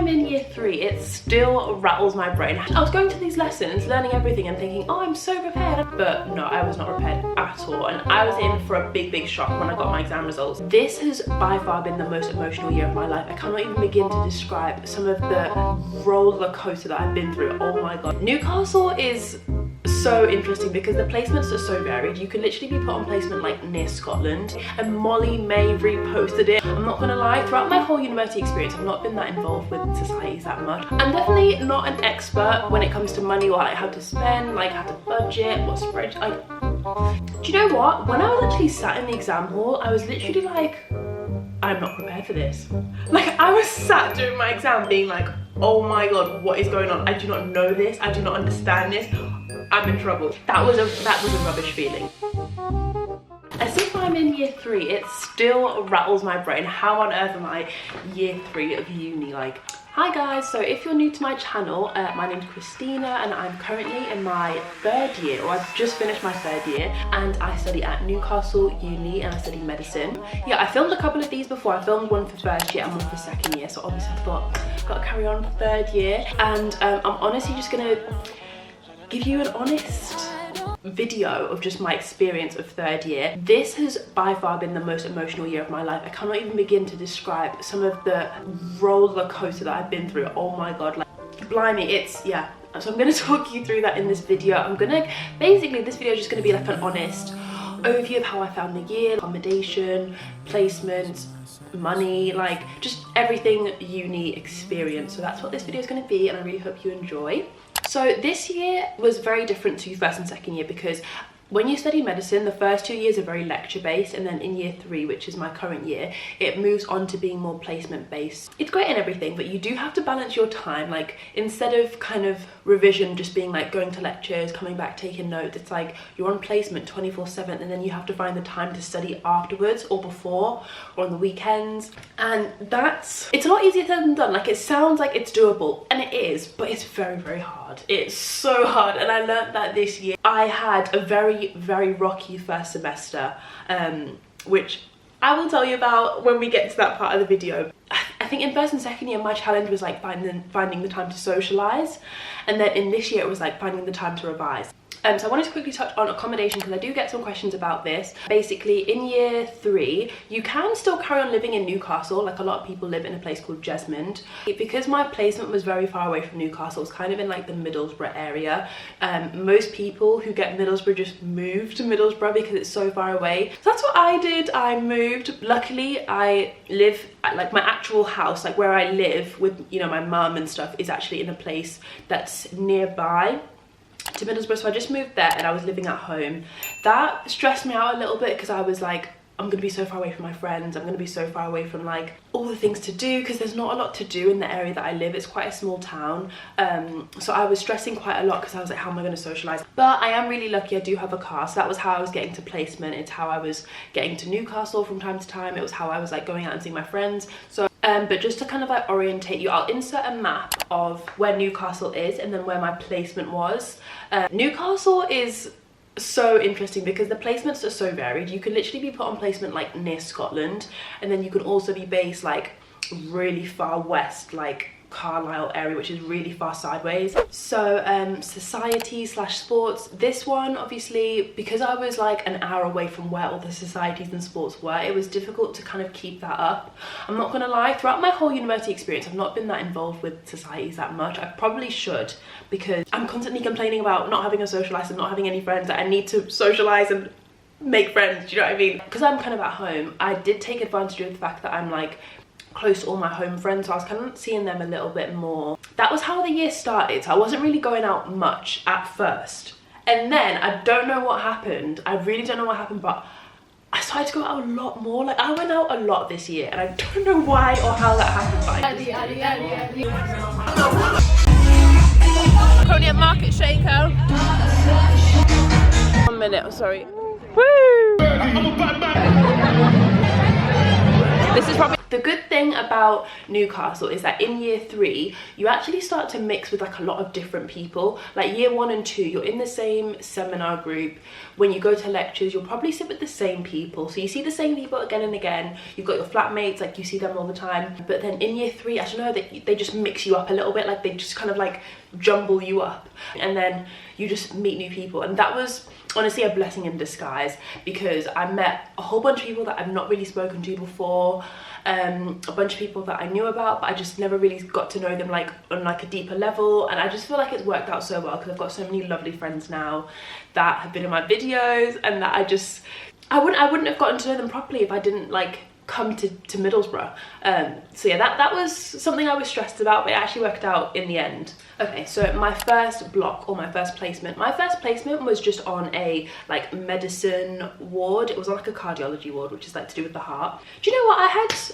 I'm in year 3, it still rattles my brain. I was going to these lessons, learning everything and thinking, oh, I'm so prepared. But no, I was not prepared at all. And I was in for a big shock when I got my exam results. This has by far been the most emotional year of my life. I cannot even begin to describe some of the roller coaster that I've been through. Oh my God. Newcastle is so interesting because the placements are so varied. You can literally be put on placement like near Scotland, and Molly May reposted it. I'm not gonna lie, throughout my whole university experience I've not been that involved with societies that much. I'm definitely not an expert when it comes to money, or like how to spend, like how to budget, what spread, like, do you know what, when I was actually sat in the exam hall I was literally like, I'm not prepared for this. Like, I was sat doing my exam being like, oh my God, what is going on? I do not know this, I do not understand this, I'm in trouble. That was a rubbish feeling. As if I'm in year 3, it still rattles my brain. How on earth am I year 3 of uni? Like, hi guys, so if you're new to my channel, my name's Christina and I'm currently in my 3rd year, or I've just finished my 3rd year, and I study at Newcastle Uni and I study medicine. Yeah, I filmed a couple of these before. I filmed one for 1st year and one for 2nd year, so obviously I thought, I've got to carry on for 3rd year. And I'm honestly just gonna give you an honest video of just my experience of 3rd year. This has by far been the most emotional year of my life. I cannot even begin to describe some of the roller coaster that I've been through. Oh my God, like, blimey, it's, yeah. So I'm gonna talk you through that in this video. Basically this video is just gonna be like an honest overview of how I found the year, accommodation, placements, money, like just everything uni experience. So that's what this video is gonna be, and I really hope you enjoy. So this year was very different to 1st and 2nd year because when you study medicine, the first 2 years are very lecture based, and then in year 3, which is my current year, it moves on to being more placement based. It's great and everything, but you do have to balance your time. Like, instead of kind of revision just being like going to lectures, coming back, taking notes, it's like you're on placement 24/7, and then you have to find the time to study afterwards or before or on the weekends. And it's a lot easier said than done. Like, it sounds like it's doable, and it is, but it's very hard. It's so hard, and I learned that this year. I had a very rocky 1st semester, which I will tell you about when we get to that part of the video. I think in 1st and 2nd year my challenge was like finding the time to socialise, and then in this year it was like finding the time to revise. So I wanted to quickly touch on accommodation because I do get some questions about this. Basically, in year 3, you can still carry on living in Newcastle. Like, a lot of people live in a place called Jesmond. Because my placement was very far away from Newcastle, it's kind of in like the Middlesbrough area. Most people who get Middlesbrough just move to Middlesbrough because it's so far away. So that's what I did. I moved. Luckily, I live at, like, my actual house, like where I live with, you know, my mum and stuff, is actually in a place that's nearby to Middlesbrough, so I just moved there and I was living at home. That stressed me out a little bit because I was like, I'm gonna be so far away from my friends, I'm gonna be so far away from like all the things to do, because there's not a lot to do in the area that I live. It's quite a small town, so I was stressing quite a lot because I was like, how am I going to socialise? But I am really lucky I do have a car, so that was how I was getting to placement. It's how I was getting to Newcastle from time to time. It was how I was like going out and seeing my friends. So but just to kind of like orientate you, I'll insert a map of where Newcastle is and then where my placement was. Newcastle is so interesting because the placements are so varied. You can literally be put on placement like near Scotland, and then you can also be based like really far west, like Carlisle area, which is really far sideways. So society / sports, this one obviously, because I was like an hour away from where all the societies and sports were, it was difficult to kind of keep that up. I'm not gonna lie, throughout my whole university experience I've not been that involved with societies that much. I probably should, because I'm constantly complaining about not having a social life and not having any friends. That I need to socialize and make friends, do you know what I mean? Because I'm kind of at home, I did take advantage of the fact that I'm like close to all my home friends, so I was kind of seeing them a little bit more. That was how the year started, so I wasn't really going out much at first, and then I don't know what happened. I really don't know what happened, but I started to go out a lot more. Like, I went out a lot this year, and I don't know why or how that happened. Currently at Market Shaker. 1 minute, sorry. Woo! This is probably The good thing about Newcastle is that in year 3 you actually start to mix with like a lot of different people. Like year 1 and 2 you're in the same seminar group. When you go to lectures you'll probably sit with the same people, so you see the same people again and again. You've got your flatmates, like you see them all the time. But then in year 3, I don't know, they just mix you up a little bit, like they just kind of like jumble you up, and then you just meet new people. And that was honestly a blessing in disguise, because I met a whole bunch of people that I've not really spoken to before, a bunch of people that I knew about but I just never really got to know them like on like a deeper level. And I just feel like it's worked out so well because I've got so many lovely friends now that have been in my videos, and that I wouldn't have gotten to know them properly if I didn't like come to Middlesbrough. So yeah, that was something I was stressed about, but it actually worked out in the end. Okay, so my first block, or my first placement was just on a like medicine ward. It was on like a cardiology ward, which is like to do with the heart. Do you know what,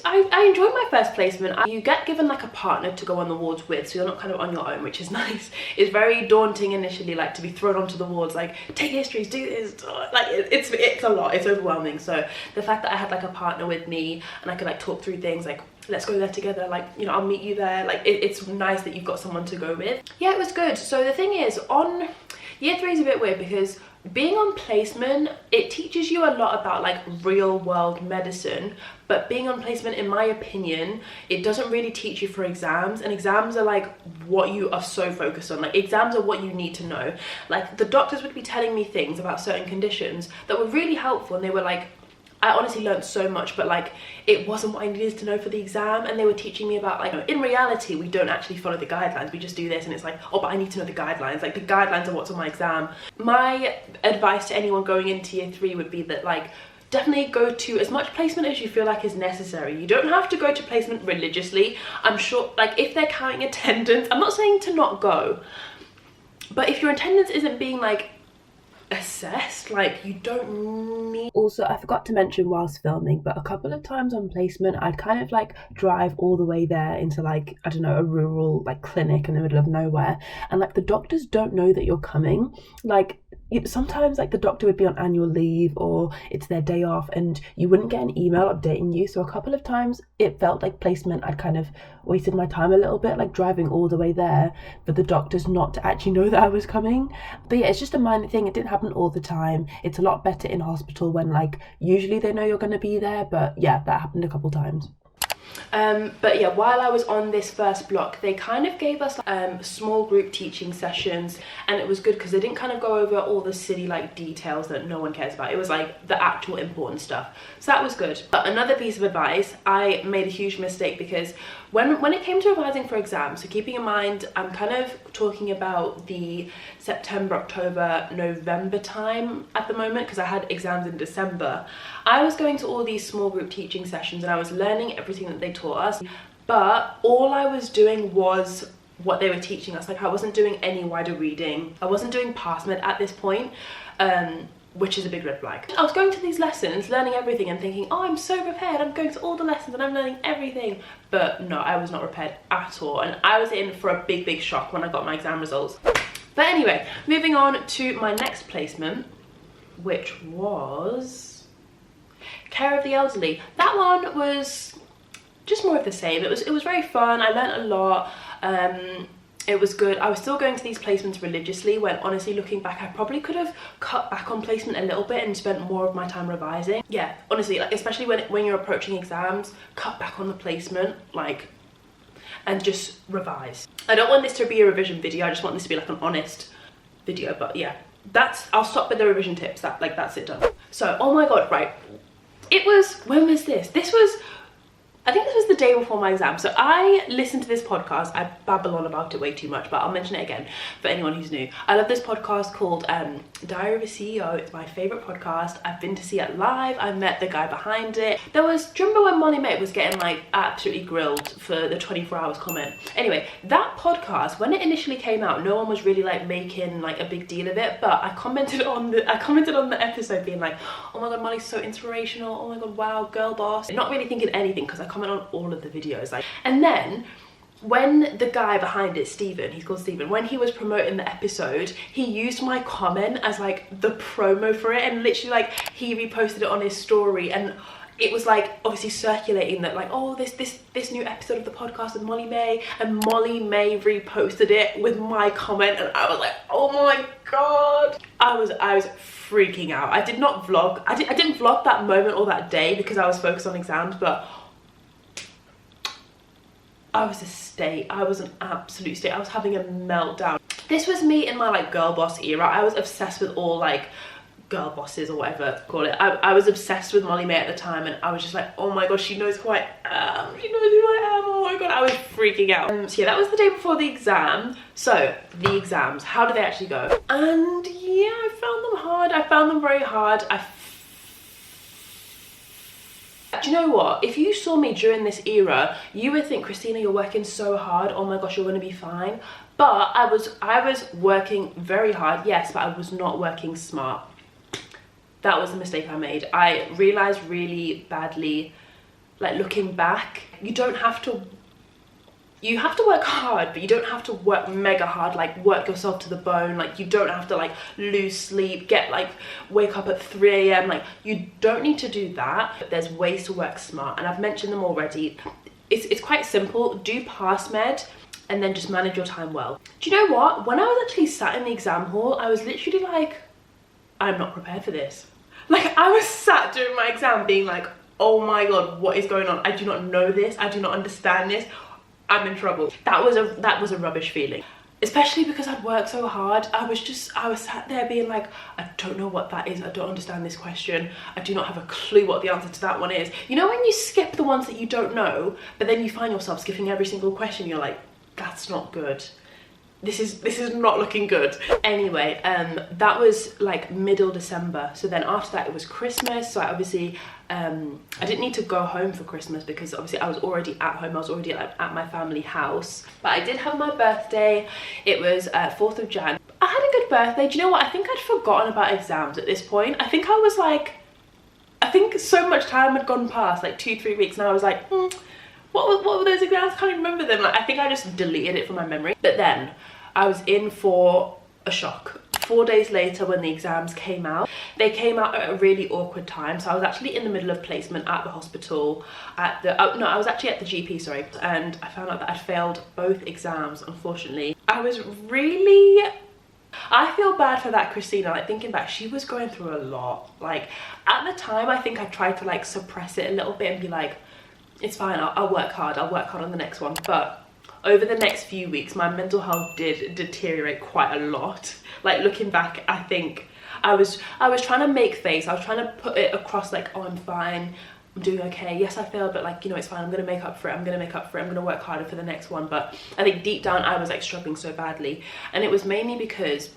I enjoyed my first placement. You get given like a partner to go on the wards with, so you're not kind of on your own, which is nice. It's very daunting initially, like to be thrown onto the wards, like take histories, do this, like it's a lot, it's overwhelming. So the fact that I had like a partner with me and I could like talk through things, like let's go there together, like, you know, I'll meet you there, like it's nice that you've got someone to go with. Yeah, it was good. So the thing is, on year 3 is a bit weird because being on placement, it teaches you a lot about like real world medicine, but being on placement, in my opinion, it doesn't really teach you for exams. And exams are like what you are so focused on. Like exams are what you need to know. Like the doctors would be telling me things about certain conditions that were really helpful, and they were like, I honestly learned so much, but like it wasn't what I needed to know for the exam. And they were teaching me about like, in reality we don't actually follow the guidelines, we just do this, and it's like, oh, but I need to know the guidelines. Like the guidelines are what's on my exam. My advice to anyone going into year 3 would be that like definitely go to as much placement as you feel like is necessary. You don't have to go to placement religiously. I'm sure like if they're counting attendance, I'm not saying to not go, but if your attendance isn't being like assessed, like you don't need. Also, I forgot to mention whilst filming, but a couple of times on placement I'd kind of like drive all the way there into like, I don't know, a rural like clinic in the middle of nowhere, and like the doctors don't know that you're coming. Like sometimes like the doctor would be on annual leave or it's their day off and you wouldn't get an email updating you. So a couple of times it felt like placement, I'd kind of wasted my time a little bit, like driving all the way there for the doctors not to actually know that I was coming. But yeah, it's just a minor thing. It didn't happen all the time. It's a lot better in hospital when like usually they know you're going to be there, but yeah, that happened a couple times. But yeah, while I was on this first block, they kind of gave us small group teaching sessions, and it was good because they didn't kind of go over all the silly like details that no one cares about. It was like the actual important stuff, so that was good. But another piece of advice, I made a huge mistake because when it came to revising for exams, so keeping in mind I'm kind of talking about the September, October, November time at the moment because I had exams in December. I was going to all these small group teaching sessions and I was learning everything that they taught us, but all I was doing was what they were teaching us. Like I wasn't doing any wider reading, I wasn't doing past med at this point, which is a big red flag. I was going to these lessons, learning everything and thinking, oh, I'm so prepared, I'm going to all the lessons and I'm learning everything. But no, I was not prepared at all, and I was in for a big shock when I got my exam results. But anyway, moving on to my next placement, which was care of the elderly. That one was just more of the same. It was very fun. I learned a lot. It was good. I was still going to these placements religiously, when honestly looking back I probably could have cut back on placement a little bit and spent more of my time revising. Yeah, honestly, like especially when you're approaching exams, cut back on the placement, like, and just revise. I don't want this to be a revision video, I just want this to be like an honest video. But yeah, I'll stop with the revision tips. That's it, done. So oh my god, right, it was, when was this? I think this was the day before my exam. So I listened to this podcast. I babble on about it way too much, but I'll mention it again for anyone who's new. I love this podcast called Diary of a CEO. It's my favourite podcast. I've been to see it live. I met the guy behind it. Do you remember when Molly Mate was getting like absolutely grilled for the 24 hours comment? Anyway, that podcast, when it initially came out, no one was really like making like a big deal of it, but I commented on the episode being like, oh my god, Molly's so inspirational, oh my god, wow, girl boss. Not really thinking anything because I comment on all of the videos, like. And then when the guy behind it, Steven, he's called Steven, when he was promoting the episode, he used my comment as like the promo for it, and literally like he reposted it on his story, and it was like obviously circulating that like, oh, this new episode of the podcast with Molly May, and Molly May reposted it with my comment, and I was like, oh my god, I was freaking out. I did not vlog. I didn't vlog that moment or that day because I was focused on exams, but I was a state. I was an absolute state. I was having a meltdown. This was me in my like girl boss era. I was obsessed with all like girl bosses or whatever to call it. I was obsessed with Molly May at the time, and I was just like, oh my god, she knows who I am. She knows who I am. Oh my god, I was freaking out. So yeah, that was the day before the exam. So the exams, how did they actually go? And yeah, I found them hard. I found them very hard. Do you know what? If you saw me during this era, you would think, Christina, you're working so hard. Oh my gosh, you're gonna be fine. But I was working very hard, yes, but I was not working smart. That was the mistake I made. I realized really badly, like looking back, you have to work hard, but you don't have to work mega hard, like work yourself to the bone. Like you don't have to like lose sleep, wake up at 3 a.m. Like you don't need to do that. But there's ways to work smart, and I've mentioned them already. It's quite simple. Do pass med and then just manage your time well. Do you know what? When I was actually sat in the exam hall, I was literally like, I'm not prepared for this. Like I was sat during my exam being like, oh my god, what is going on? I do not know this. I do not understand this. I'm in trouble. That was a rubbish feeling, especially because I'd worked so hard. I was sat there being like, I don't know what that is. I don't understand this question. I do not have a clue what the answer to that one is. You know when you skip the ones that you don't know, but then you find yourself skipping every single question, you're like, that's not good. This is not looking good. Anyway, that was like middle December. So then after that it was Christmas. So I obviously, I didn't need to go home for Christmas because obviously I was already at home. I was already at my family house. But I did have my birthday. It was 4th of Jan. I had a good birthday. Do you know what? I think I'd forgotten about exams at this point. I think so much time had gone past, like 2-3 weeks, and I was like, what were those exams? I can't even remember them. Like, I think I just deleted it from my memory. But then I was in for a shock. 4 days later, when the exams came out, they came out at a really awkward time. So I was actually in the middle of placement at the hospital, I was actually at the GP, sorry, and I found out that I'd failed both exams, unfortunately. I feel bad for that Christina. Like thinking back, she was going through a lot. Like at the time, I think I tried to like suppress it a little bit and be like, it's fine, I'll work hard on the next one. But over the next few weeks, my mental health did deteriorate quite a lot. Like looking back, I think I was trying to make face. I was trying to put it across like, oh, I'm fine, I'm doing okay. Yes, I failed, but like, you know, it's fine. I'm gonna make up for it. I'm gonna work harder for the next one. But I think deep down, I was like struggling so badly, and it was mainly because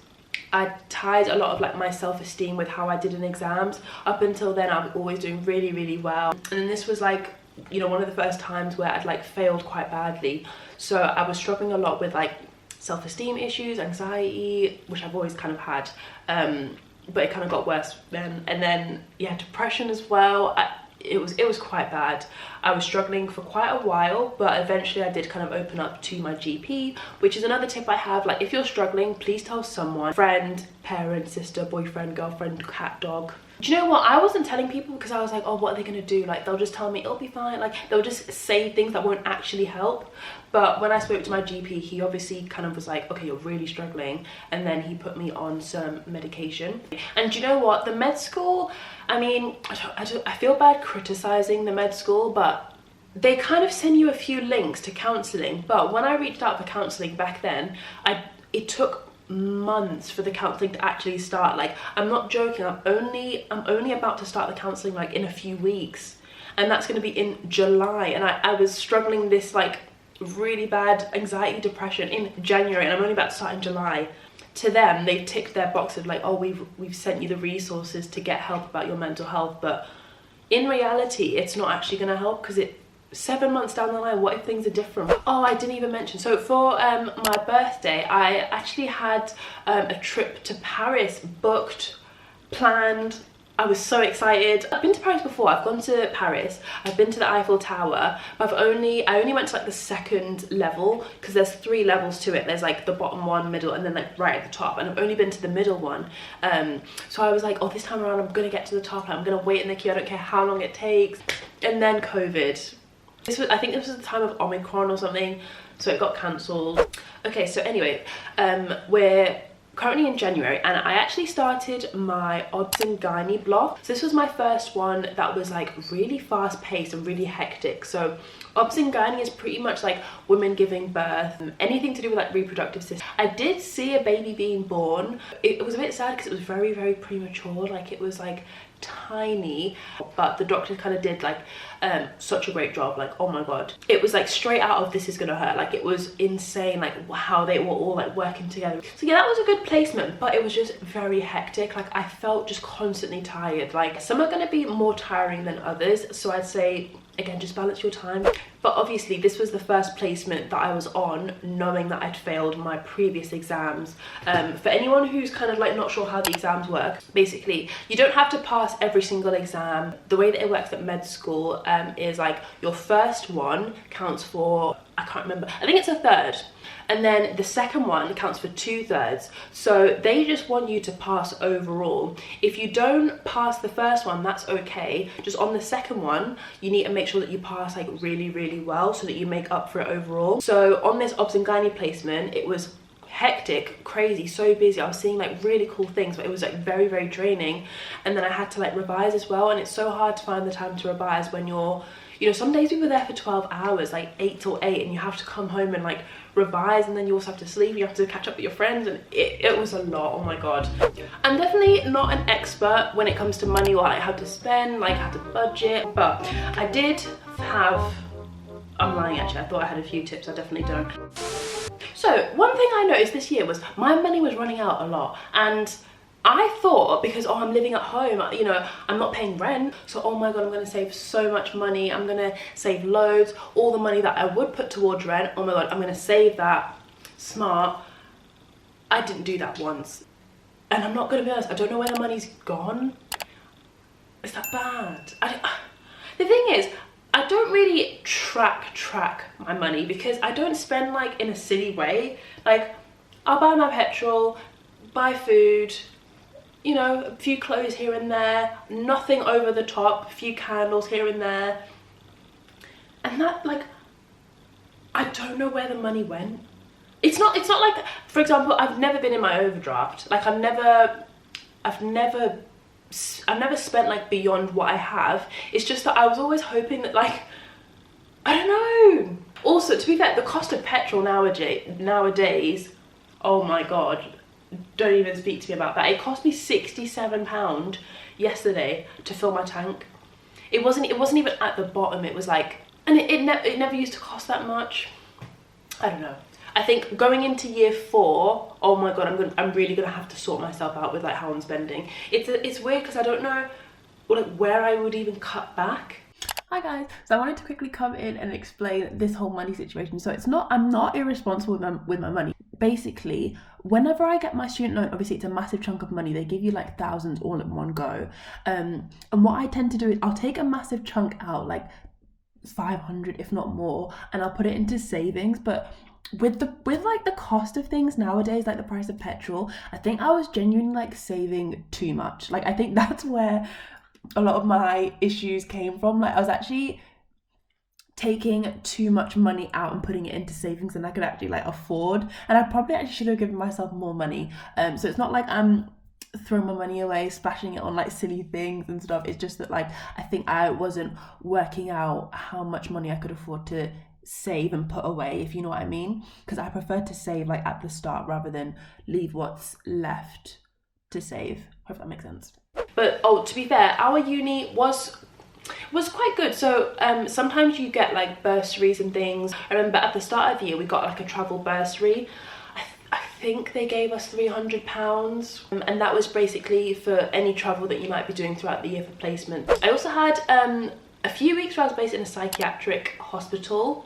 I tied a lot of like my self-esteem with how I did in exams. Up until then, I was always doing really, really well, and then this was like, you know, one of the first times where I'd like failed quite badly. So I was struggling a lot with like self-esteem issues, anxiety, which I've always kind of had, but it kind of got worse then. And then yeah, depression as well. It was quite bad. I was struggling for quite a while, but eventually I did kind of open up to my GP, which is another tip I have. Like if you're struggling, please tell someone, friend, parent, sister, boyfriend, girlfriend, cat, dog. Do you know what? I wasn't telling people because I was like, oh, what are they gonna do? Like they'll just tell me it'll be fine. Like they'll just say things that won't actually help. But when I spoke to my GP, he obviously kind of was like, okay, you're really struggling, and then he put me on some medication. And do you know what? The med school, I mean, I feel bad criticizing the med school, but they kind of send you a few links to counselling. But when I reached out for counselling back then, it took months for the counselling to actually start. Like I'm not joking, I'm only about to start the counselling like in a few weeks, and that's going to be in July, and I was struggling this like really bad anxiety, depression in January, and I'm only about to start in July. To them, they've ticked their box of like, oh, we've sent you the resources to get help about your mental health, but in reality it's not actually going to help, because 7 months down the line, what if things are different? Oh, I didn't even mention, so for my birthday, I actually had a trip to Paris booked, planned, I was so excited. I've been to Paris before. I've gone to Paris. I've been to the Eiffel Tower. But I only went to like the second level because there's 3 levels to it. There's like the bottom one, middle, and then like right at the top. And I've only been to the middle one. So I was like, oh, this time around I'm gonna get to the top. I'm gonna wait in the queue. I don't care how long it takes. And then COVID. I think this was the time of Omicron or something. So it got cancelled. Okay, so anyway, we're currently in January, and I actually started my Ob-Gyn blog. So this was my first one that was like really fast paced and really hectic. So Ob-Gyn is pretty much like women giving birth, anything to do with like reproductive system. I did see a baby being born. It was a bit sad because it was very, very premature. Like it was like tiny, but the doctor kind of did like such a great job. Like, oh my god, it was like straight out of This Is Gonna Hurt. Like it was insane, like how they were all like working together. So yeah, that was a good placement, but it was just very hectic. Like I felt just constantly tired. Like some are going to be more tiring than others, so I'd say again, just balance your time. But obviously this was the first placement that I was on, knowing that I'd failed my previous exams. For anyone who's kind of like not sure how the exams work, basically you don't have to pass every single exam. The way that it works at med school is like your first one counts for, I can't remember, I think it's a third, and then the second one counts for 2/3. So they just want you to pass overall. If you don't pass the first one, that's okay. Just on the second one, you need to make sure that you pass like really, really well so that you make up for it overall. So on this Ob-Gyn placement, it was hectic, crazy, so busy. I was seeing like really cool things, but it was like very, very draining. And then I had to like revise as well, and it's so hard to find the time to revise when you're, you know, some days we were there for 12 hours, like 8 till 8, and you have to come home and like revise, and then you also have to sleep, you have to catch up with your friends, and it was a lot. Oh my god. I'm definitely not an expert when it comes to money or like how to spend, like how to budget, but I did have, I'm lying actually, I thought I had a few tips. I definitely don't. So one thing I noticed this year was my money was running out a lot, and I thought because, oh, I'm living at home, you know, I'm not paying rent, so oh my god, I'm going to save so much money, I'm going to save loads, all the money that I would put towards rent, oh my god, I'm going to save that. Smart. I didn't do that once, and I'm not going to be honest, I don't know where the money's gone. Is that bad? The thing is, I don't really track my money because I don't spend like in a silly way. Like I'll buy my petrol, buy food, you know, a few clothes here and there, nothing over the top, a few candles here and there. And that, like, I don't know where the money went. It's not like, for example, I've never been in my overdraft. Like I've never spent like beyond what I have. It's just that I was always hoping that, like, I don't know. Also, to be fair, the cost of petrol nowadays, oh my god, don't even speak to me about that. It cost me £67 yesterday to fill my tank. It wasn't even at the bottom. It was like, and it never used to cost that much. I don't know. I think going into year 4, oh my god, I'm really gonna have to sort myself out with like how I'm spending. It's weird because I don't know like where I would even cut back. Hi guys, so I wanted to quickly come in and explain this whole money situation. So I'm not irresponsible with my money. Basically, whenever I get my student loan, obviously it's a massive chunk of money. They give you like thousands all in one go. And what I tend to do is I'll take a massive chunk out, like 500 if not more, and I'll put it into savings. But with like the cost of things nowadays, like the price of petrol, I think I was genuinely like saving too much. Like I think that's where a lot of my issues came from. Like I was actually taking too much money out and putting it into savings than I could actually like afford, and I probably actually should have given myself more money. So it's not like I'm throwing my money away, splashing it on like silly things and stuff. It's just that like I think I wasn't working out how much money I could afford to save and put away, if you know what I mean, because I prefer to save like at the start rather than leave what's left to save. Hope that makes sense. But oh, to be fair, our uni was quite good. So sometimes you get like bursaries and things. I remember at the start of the year we got like a travel bursary. I think they gave us £300, and that was basically for any travel that you might be doing throughout the year for placement. I also had a few weeks where I was based in a psychiatric hospital.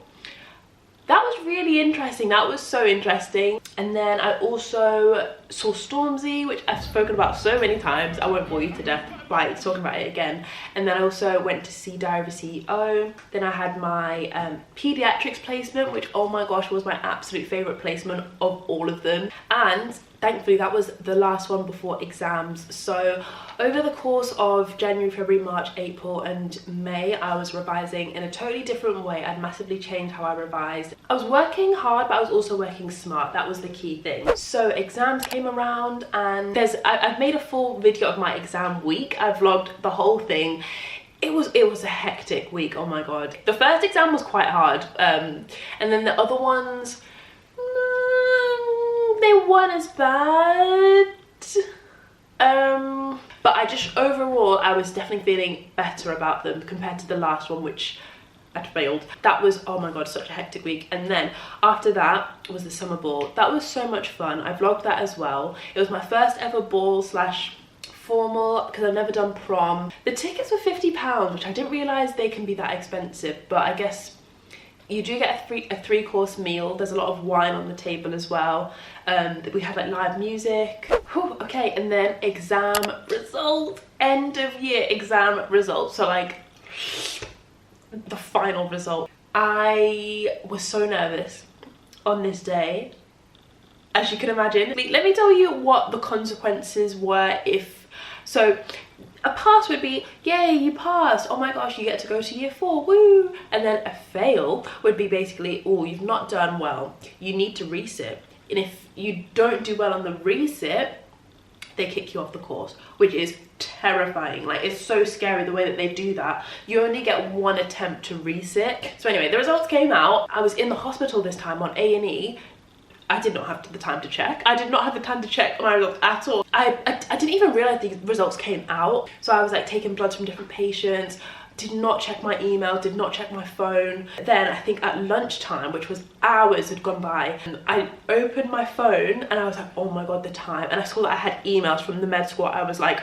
That was really interesting. That was so interesting. And then I also saw Stormzy, which I've spoken about so many times. I won't bore you to death. right, talking about it again. And then I also went to see Diary CEO. Then I had my pediatrics placement, which, oh my gosh, was my absolute favorite placement of all of them. And thankfully that was the last one before exams. So over the course of January, February, March, April and May, I was revising in a totally different way. I'd massively changed how I revised. I was working hard, but I was also working smart. That was the key thing. So exams came around, and I've made a full video of my exam week. I vlogged the whole thing. It was a hectic week, oh my god. The first exam was quite hard, and then the other ones, they weren't as bad. But I just, overall, I was definitely feeling better about them compared to the last one, which I'd failed. That was, oh my god, such a hectic week. And then after that was the summer ball. That was so much fun. I vlogged that as well. It was my first ever ball slash formal, because I've never done prom. The tickets were £50, which I didn't realise they can be that expensive, but I guess you do get a three-course meal. There's a lot of wine on the table as well. We had like live music. Whew, okay, and then exam result, end of year exam results. So like the final result. I was so nervous on this day, as you can imagine. Let me tell you what the consequences were if, so a pass would be, yay, you passed, oh my gosh, you get to go to year 4, woo. And then a fail would be basically, oh, you've not done well, you need to resit. And if you don't do well on the resit, they kick you off the course, which is terrifying. Like, it's so scary the way that they do that. You only get one attempt to resit. So anyway, the results came out. I was in the hospital this time on A&E. I did not have the time to check. I did not have the time to check my results at all. I didn't even realize the results came out. So I was like taking bloods from different patients, did not check my email, did not check my phone. Then I think at lunchtime, which was hours had gone by, and I opened my phone and I was like, oh my god, the time. And I saw that I had emails from the med school. I was like,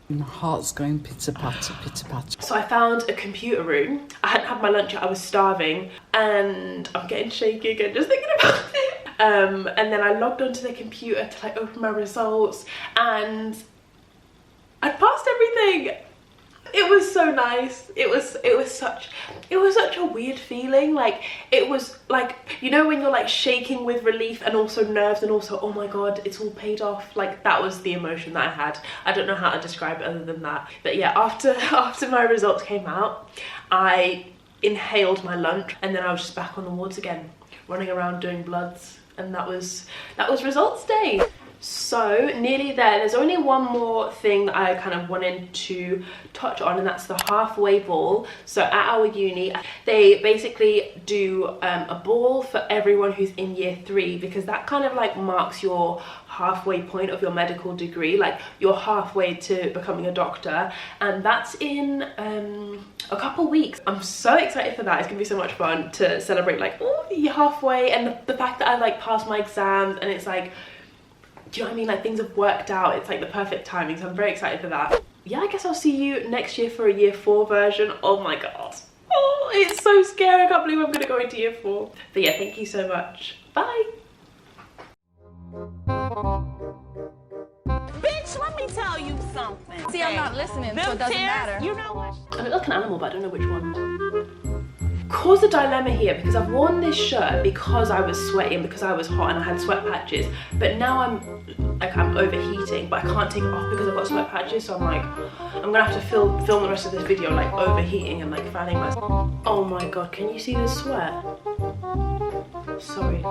my heart's going pitter-patter, pitter-patter. So I found a computer room. I hadn't had my lunch yet, I was starving, and I'm getting shaky again just thinking about it. And then I logged onto the computer to like open my results, and I passed everything. It was so nice. It was such a weird feeling. Like, it was like, you know when you're like shaking with relief and also nerves and also, oh my god, it's all paid off. Like, that was the emotion that I had. I don't know how to describe it other than that. But yeah, after my results came out, I inhaled my lunch, and then I was just back on the wards again, running around doing bloods, and that was results day. So nearly there. There's only one more thing that I kind of wanted to touch on, and that's the halfway ball. So at our uni, they basically do a ball for everyone who's in year 3, because that kind of like marks your halfway point of your medical degree. Like, you're halfway to becoming a doctor, and that's in a couple weeks. I'm so excited for that. It's gonna be so much fun to celebrate, like, oh, you're halfway, and the fact that I like passed my exams, and it's like, do you know what I mean? Like, things have worked out. It's like the perfect timing. So I'm very excited for that. Yeah, I guess I'll see you next year for a year 4 version. Oh my god. Oh, it's so scary. I can't believe I'm gonna go into year 4. But yeah, thank you so much. Bye. Bitch, let me tell you something. See, I'm not listening, so it doesn't matter. You know what? I look like an animal, but I don't know which one. Caused a dilemma here, because I've worn this shirt because I was sweaty and because I was hot and I had sweat patches, but now I'm overheating, but I can't take it off because I've got sweat patches. So I'm like, I'm gonna have to film the rest of this video like overheating and like fanning myself. Oh my god, can you see the sweat? Sorry.